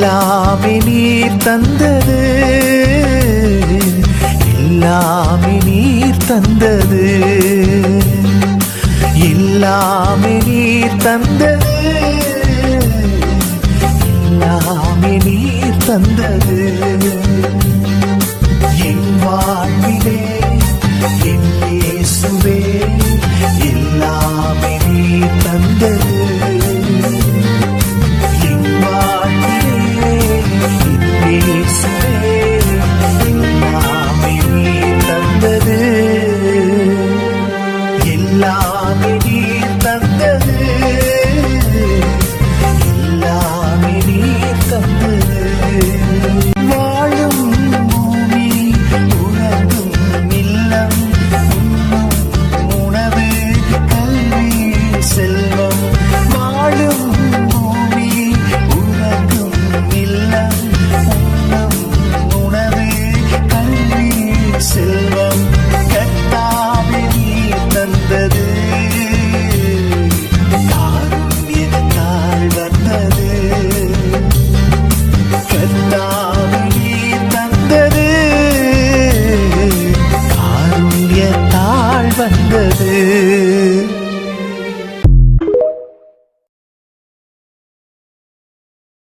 எல்லாமே நீர் தந்தது, எல்லாமே நீர் தந்தது, எல்லாமே நீர் தந்தது, எல்லாமே நீர் தந்தது. என் வாழ்விலே என் இயேசுவே எல்லாமே நீர் தந்தது. என் வாழ்விலே என் இயேசுவே எல்லாமே நீர் தந்தது, எல்லாமே நீர் தந்தது, எல்லாமே நீர் தந்தது. வாழும் பூமி உறங்கும் இல்லம், உணவு கல்வி செல்வம். வாழும் பூமி உறங்கும் இல்லம், உணவு கல்வி செல்வம். கர்த்தாவே நீர் தந்தது, காருண்யத்தால் வந்தது. கர்த்தாவே நீர் தந்தது, காருண்யத்தால் வந்தது.